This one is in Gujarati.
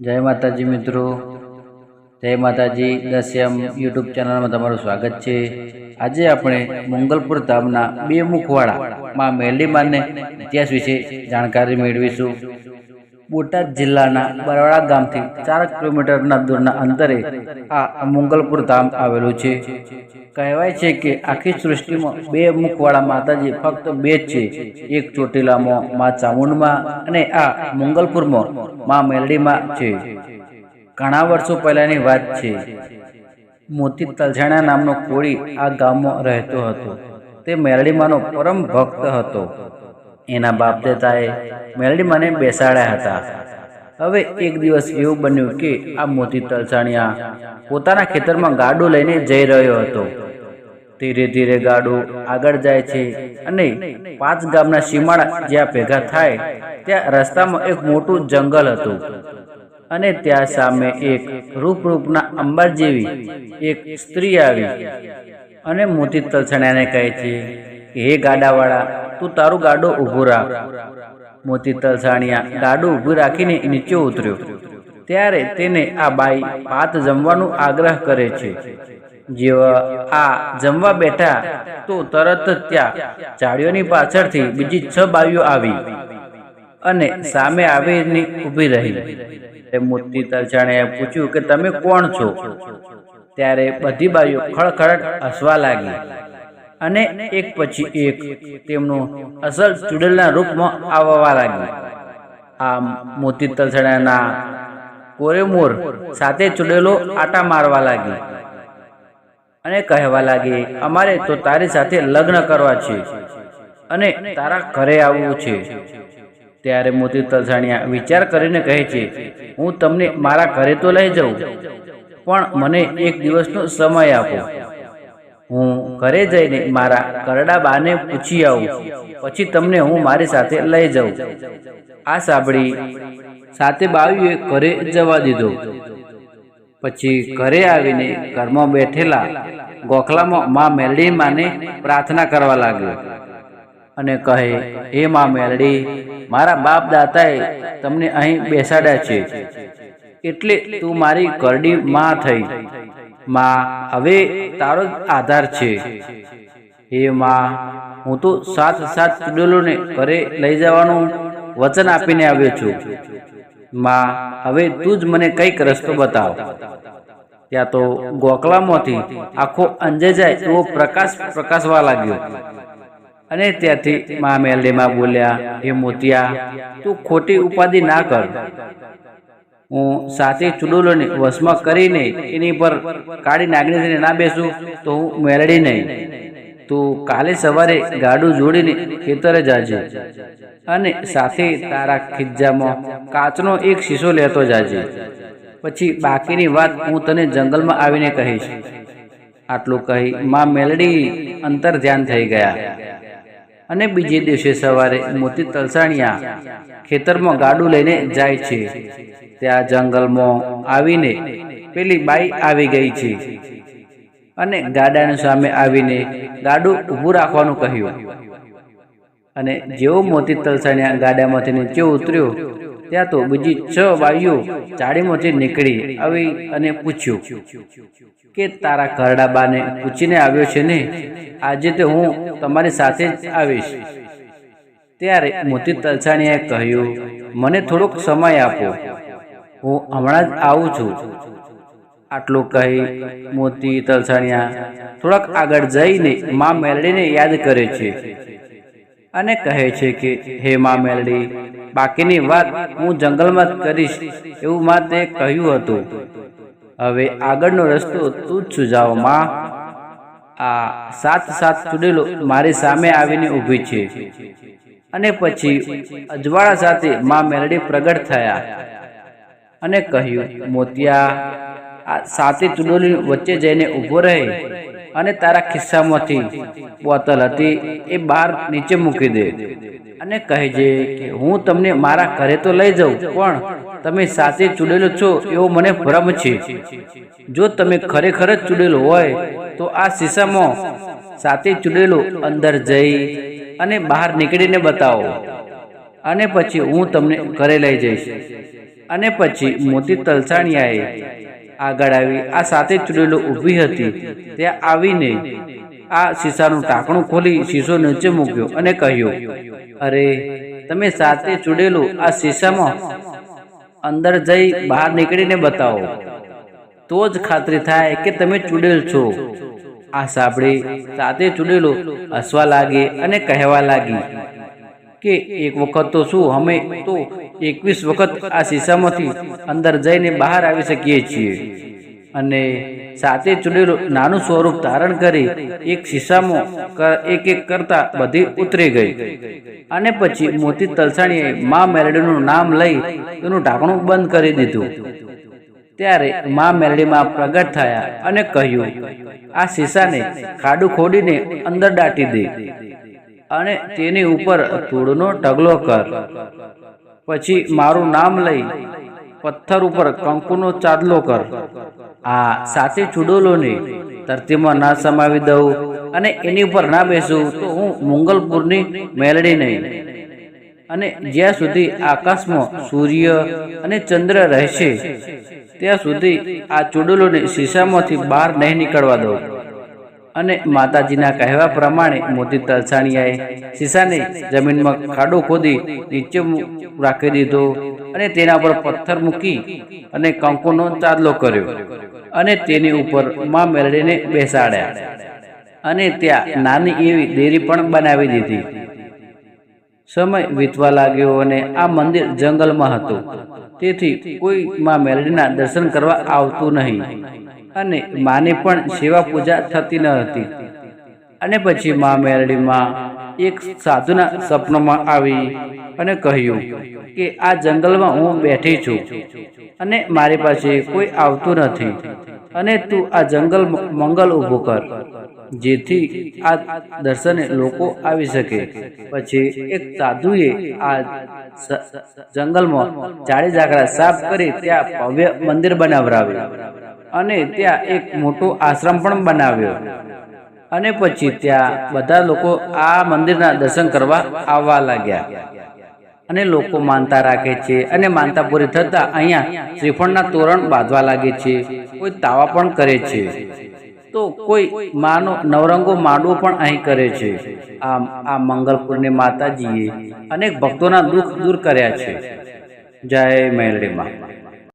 જય માતાજી મિત્રો, જય માતાજી દસ્યમ યુટ્યુબ ચેનલમાં તમારું સ્વાગત છે। આજે આપણે મંગલપુર ધામના બે મુખવાળા માં મેરડીમાને ઇતિહાસ વિશે જાણકારી મેળવીશું। બોટાદ જિલ્લાના બરવાડા ગામથી 4 કિલોમીટરના દૂરના અંતરે આ મંગલપુર ધામ આવેલું છે। કહેવાય છે કે આખી સૃષ્ટિમાં બે મુખવાળા માતાજી ફક્ત બે જ છે, એક ચોટીલામાં મા ચામુંડમાં અને આ મંગલપુરમાં મા મેરડીમાં છે। ઘણા વર્ષો પહેલાની વાત છે। મોતી તલસાણા નામનો કોળી આ ગામમાં રહેતો હતો। તે મેરડીમાનો પરમ ભક્ત હતો। એના બાપ દાદાએ મેરડીમાને બેસાડ્યા હતા। હવે એક દિવસ એવું બન્યું કે આ મોતી તલસાણિયા પોતાના ખેતરમાં ગાડું લઈને જઈ રહ્યો હતો। ધીરે ધીરે ગાડું આગળ જાય છે અને 5 ગામના સીમાડા જ્યાં ભેગા થાય ત્યાં રસ્તામાં એક મોટું જંગલ હતું અને ત્યાં સામે એક રૂપના અંબાર જેવી એક સ્ત્રી આવી અને મોતી તલસાણિયાને કહે છે કે હે ગાડાવાળા, તું તારું ગાડું ઊભું રાખ। મોતી તલસાણિયા ગાડું ઊભું રાખીને નીચે ઉતર્યો ત્યારે તેને આ બાઈ ભાત જમવાનું આગ્રહ કરે છે। જેવા આ જમવા બેઠા તો તરત જ ત્યાં ઝાડીઓની પાછળથી બીજી 6 બાઈઓ આવી અને સામે આવીને ઊભી રહી। મોતી તલસાણિયાએ પૂછ્યું કે તમે કોણ છો? ત્યારે બધી બાઈઓ ખડખડ હસવા લાગી અને એક પછી એક તેમનું અસલ ચૂડેલના રૂપમાં આવવા લાગી। આમ મોતી તલસાણિયાના કોરેમોર સાથે ચૂડેલો આટા મારવા લાગી અને કહેવા લાગી, અમારે તો તારી સાથે લગ્ન કરવા છે અને તારા ઘરે આવવું છે। ત્યારે મોતી તલસાણિયા વિચાર કરીને કહે છે, હું તમને મારા ઘરે તો લઈ જાઉં, પણ મને એક દિવસનો સમય આપો। હું ઘરે જઈને મારા કરડા બાને પૂછી આવું, પછી તમને હું મારી સાથે લઈ જાઉં। આ સાંભળી સાતે બાવીએ ઘરે જવા દીધો। પછી ઘરે આવીને ઘરમાં બેઠેલા ગોખલામાં મા મેરડીમાને પ્રાર્થના કરવા લાગ્યો અને કહે, હે મા મેરડી, મારા બાપ દાતાએ તમને અહીં બેસાડ્યા છે એટલે તું મારી કરડી માં થઈ। માં, હવે તારો જ આધાર છે। હે માં, હું તો 7 ચૂડેલોને ઘરે લઈ જવાનું વચન આપીને આવ્યો છું। માં, હવે તું જ મને કંઈક રસ્તો બતાવ। ત્યાં તો ગોખલામાંથી આખો અંજે જાય એવો પ્રકાશ પ્રકાશવા લાગ્યો અને ત્યાંથી મા મેરડીમાં બોલ્યા, હે મોતિયા, તું ખોટી ઉપાધિ ના કર। હું 7 ચૂડેલોને વશમાં કરીને એની પર કાળી નાગણી ના બેસું તો હું મેરડી નહીં। તું કાલે સવારે ગાડું જોડીને ખેતરે જાજે અને સાથે તારા ખિજ્જામાં કાચનો એક શીશો લેતો જાજે। પછી બાકીની વાત હું તને જંગલમાં આવીને કહીશ। આટલું કહી મા મેરડી અંતર ધ્યાન થઈ ગયા અને બીજે દિવસે સવારે મોતી તલસાણિયા ખેતરમાં ગાડું લઈને જાય છે। ત્યાં જંગલમાં આવીને પેલી બાઈ આવી ગઈ છે અને ગાડાની સામે આવીને ગાડું ઊભું રાખવાનું કહ્યું અને જેવો મોતી તલસાણિયા ગાડામાંથી નીચે ઉતર્યો ત્યાં તો બીજી 6 બાઈઓ ઝાડીમાંથી નીકળી આવી અને પૂછ્યું કે તારા ઘરડા બાને પૂછીને આવ્યો છે ને? આજે તો હું તમારી સાથે જ આવીશ। ત્યારે મોતી તલસાણિયાએ કહ્યું, મને થોડોક સમય આપો, હું હમણાં જ આવું છું। આટલું કહી મોતી તલસાણિયા થોડાક આગળ જઈને મા મેરડીને યાદ કરે છે અને કહે છે કે હે મા મેરડી, બાકીની વાત હું જંગલમાં જ કરીશ એવું મા તે કહ્યું હતું। હવે આગળનો રસ્તો તું જ સુઝાવ માં। આ 7 ચૂડેલો મારી સામે આવીને ઊભી છે અને પછી અજવાળા સાથે મા મેરડી પ્રગટ થયા અને કહ્યું, મોતિયા, આ 7 ચૂડેલોની વચ્ચે જઈને ઊભો રહે અને તારા ખિસ્સામાંથી બોતલ હતી એ બહાર નીચે મૂકી દે અને કહેજે કે હું તમને મારા ઘરે તો લઈ જાઉં, પણ તમે 7 ચૂડેલો છો એવો મને ભ્રમ છે। જો તમે ખરેખર જ ચૂડેલો હોય તો આ શીશામાં 7 ચૂડેલો અંદર જઈ અને બહાર નીકળીને બતાવો। અને પછી હું તમને ઘરે લઈ જઈશ. અને પછી મોતી તલસાણિયાએ આગળ આવી આ સાથે ચૂડેલો ઊભી હતી ત્યાં આવીને આ શીશાનું ઢાંકણું ખોલી શીશો નીચે મૂક્યો અને કહ્યું, અરે તમે સાથે ચૂડેલું આ શીશામાં અંદર જઈ બહાર નીકળીને બતાવો, તો જ ખાતરી થાય કે તમે ચૂડેલ છો. આ સાંભળી સાથે ચૂડેલો હસવા લાગી અને કહેવા લાગી કે એક વખત તો શું, અમે તો 21 વખત આ શીશામાંથી અંદર જઈને બહાર આવી શકીએ છીએ. અને સાથે ચૂડેલો નાનું સ્વરૂપ ધારણ કરી એક શીશામાં એક કરતા બધી ઉતરી ગઈ. અને પછી મોતી તલસાણીએ મા મેલડીનું નામ લઈ તેનું ઢાંકણું બંધ કરી દીધું. ત્યારે મા મેલડીમાં પ્રગટ થયા અને કહ્યું, આ શીશાને ખાડું ખોડીને અંદર દાટી દે અને તેની ઉપર ધૂળનો ઢગલો કર. પછી મારું નામ લઈ પથ્થર ઉપર કંકુનો ચાદલો કર. આ સાથે ચૂડેલોને ધરતીમાં ના સમાવી દઉં અને એની ઉપર ના બેસું તો હું મંગલપુરની મેલડી નહીં. અને જ્યાં સુધી આકાશમાં સૂર્ય અને ચંદ્ર રહેશે ત્યાં સુધી આ ચૂડેલોને શીશામાંથી બહાર નહીં નીકળવા દઉં. અને માતાજીના કહેવા પ્રમાણે મોતી તલસાણીયાએ શીશાને જમીનમાં ખાડો ખોદી નીચે રાખી દીધો અને તેના પર પથ્થર મૂકી અને કંકુનો ચાદલો કર્યો અને તેની ઉપર મા મેલડીને બેસાડ્યા અને ત્યાં નાની એવી દેરી પણ બનાવી દીધી. સમય વીતવા લાગ્યો અને આ મંદિર જંગલમાં હતું, તેથી કોઈ મા મેલડીના દર્શન કરવા આવતું નહીં અને માની પણ સેવા પૂજા થતી ન હતી. અને પછી મા મેલડીમાં એક સાધુના સપનામાં આવી અને કહ્યું કે આ જંગલમાં હું બેઠી છું અને મારી પાસે કોઈ આવતું નથી અને તું આ જંગલ મંગલ ઊભું કર, જેથી આ દર્શને લોકો આવી શકે. પછી એક સાધુએ આ જંગલમાં ઝાડી ઝાકડા સાફ કરી ત્યાં ભવ્ય મંદિર બનાવરાવ્યું અને ત્યાં એક મોટો આશ્રમ પણ બનાવ્યો. અને પછી ત્યાં બધા લોકો આ મંદિરના દર્શન કરવા આવવા લાગ્યા અને લોકો માનતા રાખે છે અને માનતા પૂરી થતા અહીંયા શ્રીફળના તોરણ બાંધવા લાગે છે. કોઈ તાવા પણ કરે છે તો કોઈ માનો નવરંગો માંડવો પણ અહીં કરે છે. આ મંગલપુરની માતાજીએ અનેક ભક્તોના દુઃખ દૂર કર્યા છે. જય મેલડી માં.